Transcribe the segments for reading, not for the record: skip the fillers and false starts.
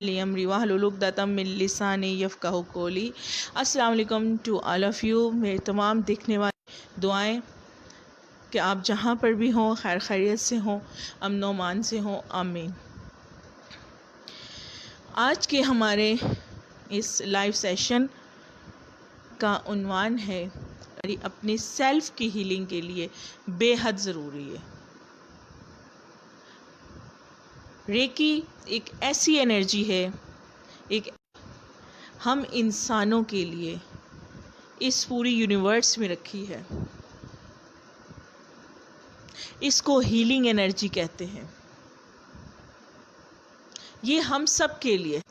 Liam रिवाहलुलुक़दतम मिन लिसानी यफ़क़हू क़ौली। अस्सलाम वालेकुम टू ऑल ऑफ़ यू। मेरे तमाम देखने वाले दुआएं कि आप जहाँ पर भी हों खैर खैरियत से हों, अमन व अमान से हों, आमीन। आज के हमारे इस लाइव सेशन का उन्वान है अपने सेल्फ़ की हीलिंग के लिए बेहद ज़रूरी है। रेकी एक ऐसी एनर्जी है, एक हम इंसानों के लिए इस पूरी यूनिवर्स में रखी है। इसको हीलिंग एनर्जी कहते हैं। ये हम सब के लिए,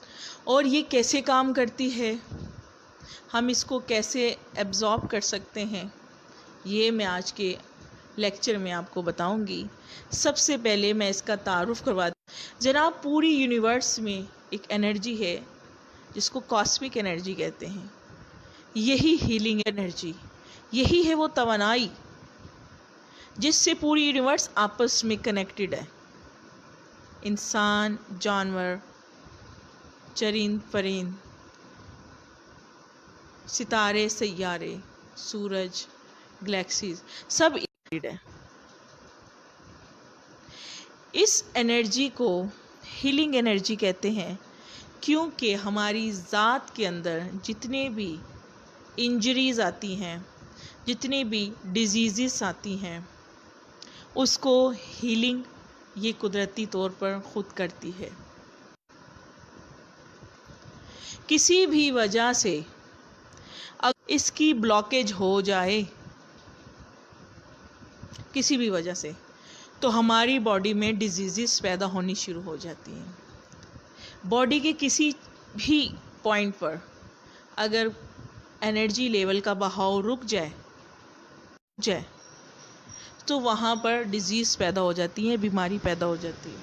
और ये कैसे काम करती है, हम इसको कैसे एब्जॉर्ब कर सकते हैं, ये मैं आज के लेक्चर में आपको बताऊंगी। सबसे पहले मैं इसका तारुफ करवा दूँ। जनाब, पूरी यूनिवर्स में एक एनर्जी है जिसको कॉस्मिक एनर्जी कहते हैं। यही हीलिंग एनर्जी, यही है वो तवानाई जिससे पूरी यूनिवर्स आपस में कनेक्टेड है। इंसान, जानवर, चरिंद परिंद, सितारे, सैयारे, सूरज, गैलेक्सीज सब कनेक्टेड है। इस एनर्जी को हीलिंग एनर्जी कहते हैं क्योंकि हमारी ज़ात के अंदर जितने भी इंजरीज़ आती हैं, जितनी भी डिजीज़ आती हैं, उसको हीलिंग ये कुदरती तौर पर ख़ुद करती है। किसी भी वजह से अगर इसकी ब्लॉकेज हो जाए, किसी भी वजह से, तो हमारी बॉडी में डिजीज़ पैदा होनी शुरू हो जाती हैं। बॉडी के किसी भी पॉइंट पर अगर एनर्जी लेवल का बहाव रुक जाए तो वहाँ पर डिजीज़ पैदा हो जाती है, बीमारी पैदा हो जाती है।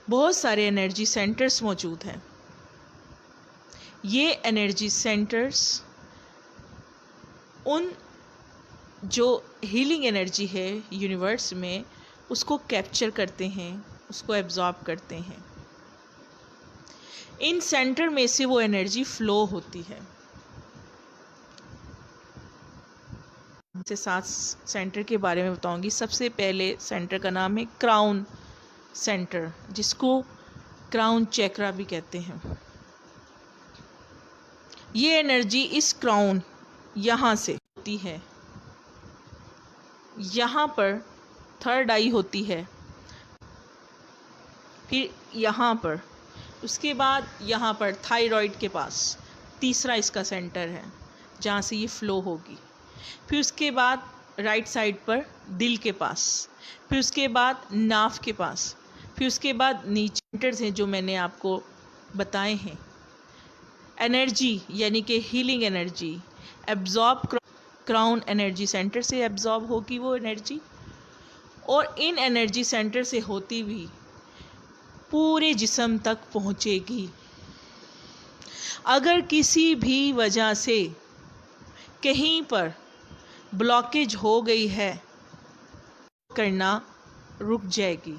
बहुत सारे एनर्जी सेंटर्स मौजूद हैं। ये एनर्जी सेंटर्स उन जो हीलिंग एनर्जी है यूनिवर्स में, उसको कैप्चर करते हैं, उसको एब्जॉर्ब करते हैं। इन सेंटर में से वो एनर्जी फ्लो होती है। से 7 सेंटर के बारे में बताऊंगी। सबसे पहले सेंटर का नाम है क्राउन सेंटर, जिसको क्राउन चक्रा भी कहते हैं। ये एनर्जी इस क्राउन यहाँ से होती है। यहाँ पर थर्ड आई होती है, फिर यहाँ पर, उसके बाद यहाँ पर थायराइड के पास तीसरा इसका सेंटर है जहाँ से ये फ्लो होगी। फिर उसके बाद राइट साइड पर दिल के पास, फिर उसके बाद नाभ के पास, फिर उसके बाद नीचे सेंटर्स हैं जो मैंने आपको बताए हैं। एनर्जी यानी कि healing energy absorb crown energy centre से एब्जॉर्ब होगी वो एनर्जी, और इन एनर्जी सेंटर से होती हुई पूरे जिस्म तक पहुँचेगी। अगर किसी भी वजह से कहीं पर ब्लॉकेज हो गई है, करना रुक जाएगी,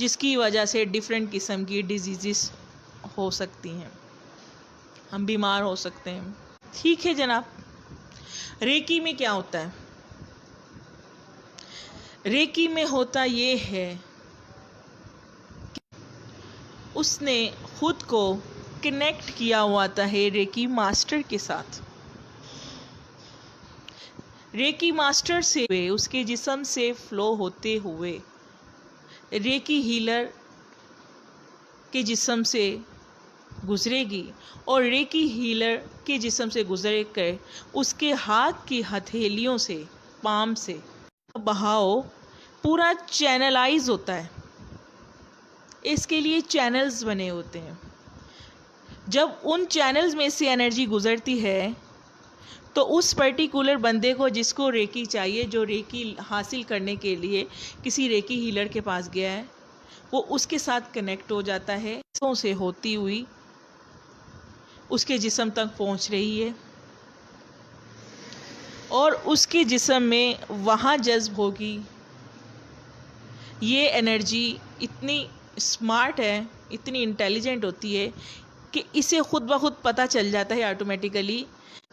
जिसकी वजह से डिफरेंट किस्म की डिजीज़ हो सकती हैं, हम बीमार हो सकते हैं। ठीक है जनाब, रेकी में क्या होता है? रेकी में होता ये है कि उसने खुद को कनेक्ट किया हुआ है रेकी मास्टर के साथ। रेकी मास्टर से उसके जिस्म से फ्लो होते हुए रेकी हीलर के जिस्म से गुजरेगी, और रेकी हीलर के जिस्म से गुजर कर उसके हाथ की हथेलियों से, पाम से बहाव पूरा चैनलाइज होता है। इसके लिए चैनल्स बने होते हैं। जब उन चैनल्स में से एनर्जी गुजरती है तो उस पर्टिकुलर बंदे को, जिसको रेकी चाहिए, जो रेकी हासिल करने के लिए किसी रेकी हीलर के पास गया है, वो उसके साथ कनेक्ट हो जाता है, से होती हुई उसके जिस्म तक पहुंच रही है, और उसके जिस्म में वहाँ जज्ब होगी। ये एनर्जी इतनी स्मार्ट है, इतनी इंटेलिजेंट होती है कि इसे खुद ब खुद पता चल जाता है ऑटोमेटिकली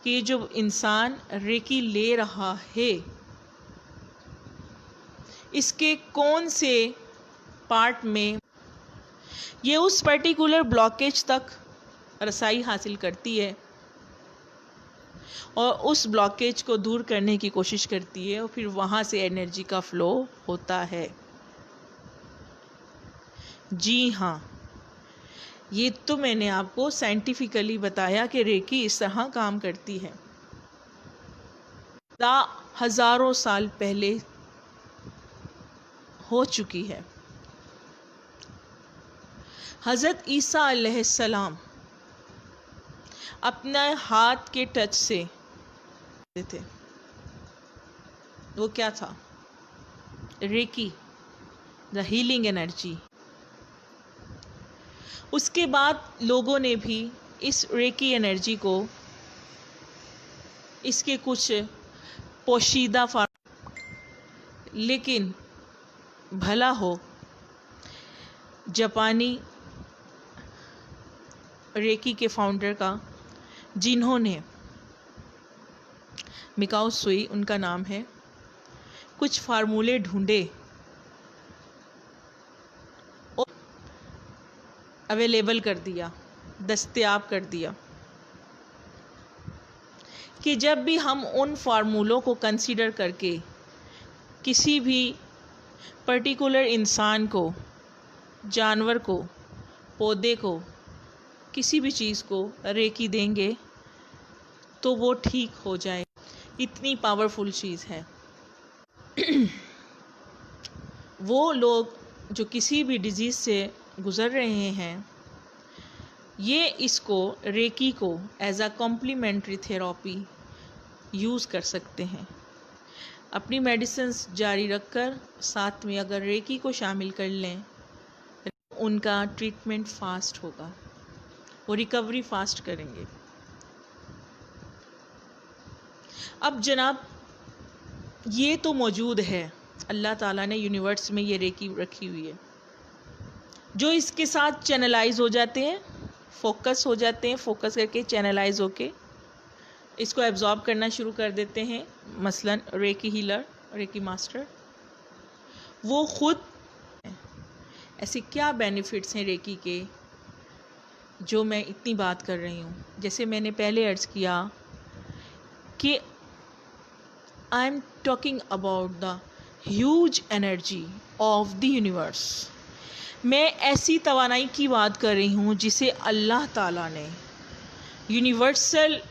कि जो इंसान रेकी ले रहा है इसके कौन से पार्ट में ये उस पर्टिकुलर ब्लॉकेज तक रसाई हासिल करती है और उस ब्लॉकेज को दूर करने की कोशिश करती है और फिर वहाँ से एनर्जी का फ्लो होता है। जी हाँ, ये तो मैंने आपको साइंटिफिकली बताया कि रेकी इस तरह काम करती है। हजारों साल पहले हो चुकी है। हज़रत ईसा अलैहिस्सलाम अपने हाथ के टच से थे। वो क्या था? Reiki, the healing energy. उसके बाद लोगों ने भी इस रेकी एनर्जी को इसके कुछ पोशीदा लेकिन भला हो जापानी रेकी के फाउंडर का, जिन्होंने मिकाओ सुई उनका नाम है, कुछ फार्मूले ढूंढे और अवेलेबल कर दिया, दस्तयाब कर दिया कि जब भी हम उन फार्मूलों को कंसीडर करके किसी भी पर्टिकुलर इंसान को, जानवर को, पौधे को, किसी भी चीज़ को रेकी देंगे तो वो ठीक हो जाए। इतनी पावरफुल चीज़ है। वो लोग जो किसी भी डिजीज़ से गुज़र रहे हैं, ये इसको रेकी को as a complementary therapy use कर सकते हैं। अपनी मेडिसिन्स जारी रखकर साथ में अगर रेकी को शामिल कर लें, उनका ट्रीटमेंट फास्ट होगा, वो रिकवरी फास्ट करेंगे। अब जनाब, ये तो मौजूद है, अल्लाह ताला ने यूनिवर्स में ये रेकी रखी हुई है। जो इसके साथ चैनलाइज हो जाते हैं, फोकस हो जाते हैं, फोकस करके चैनलाइज होके इसको एब्जॉर्ब करना शुरू कर देते हैं। मसलन रेकी हीलर, रेकी मास्टर, वो खुद ऐसे क्या बेनिफिट्स हैं रेकी के जो मैं इतनी बात कर रही हूँ। जैसे मैंने पहले अर्ज़ किया कि I am talking about the huge energy of the universe. मैं ऐसी तवानाई की बात कर रही हूँ जिसे अल्लाह ताला ने यूनिवर्सल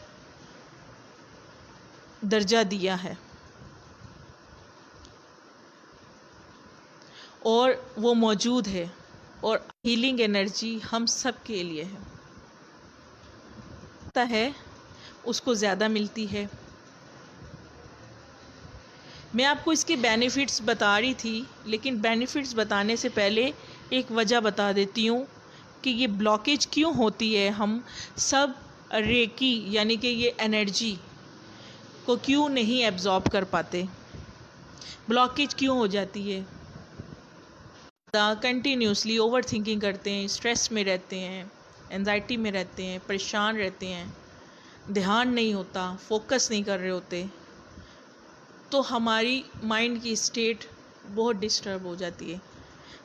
दर्जा दिया है और वो मौजूद है और हीलिंग एनर्जी हम सब के लिए है उसको ज़्यादा मिलती है। मैं आपको इसके बेनिफिट्स बता रही थी, लेकिन बेनिफिट्स बताने से पहले एक वजह बता देती हूँ कि ये ब्लॉकेज क्यों होती है। हम सब रेकी यानी कि ये एनर्जी को क्यों नहीं एब्जॉर्ब कर पाते, ब्लॉकेज क्यों हो जाती है। कंटिन्यूसली ओवर थिंकिंग करते हैं, स्ट्रेस में रहते हैं, एंजाइटी में रहते हैं, परेशान रहते हैं, ध्यान नहीं होता, फोकस नहीं कर रहे होते, तो हमारी माइंड की स्टेट बहुत डिस्टर्ब हो जाती है,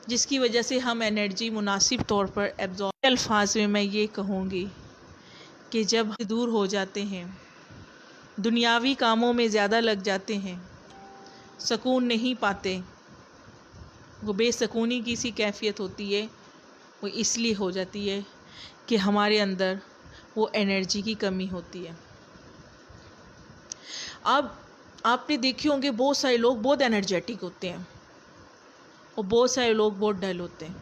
जिसकी वजह से हम एनर्जी मुनासिब तौर पर एब्जॉर्ब। अल्फाज में मैं ये कहूँगी कि जब दूर हो जाते हैं, दुनियावी कामों में ज़्यादा लग जाते हैं, सुकून नहीं पाते, वो बेसुकूनी की सी कैफियत होती है, वो इसलिए हो जाती है कि हमारे अंदर वो एनर्जी की कमी होती है। अब आपने देखे होंगे बहुत सारे लोग बहुत एनर्जेटिक होते हैं और बहुत सारे लोग बहुत डल होते हैं।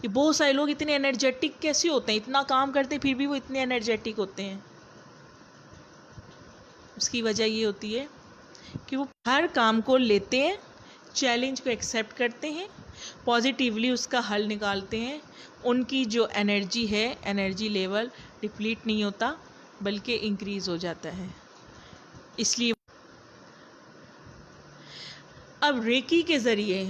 ये बहुत सारे लोग इतने एनर्जेटिक कैसे होते हैं? इतना काम करते फिर भी वो इतने एनर्जेटिक होते हैं। उसकी वजह ये होती है कि वो हर काम को लेते हैं, चैलेंज को एक्सेप्ट करते हैं, पॉजिटिवली उसका हल निकालते हैं। उनकी जो एनर्जी है, एनर्जी लेवल डिप्लीट नहीं होता बल्कि इंक्रीज़ हो जाता है। इसलिए अब रेकी के ज़रिए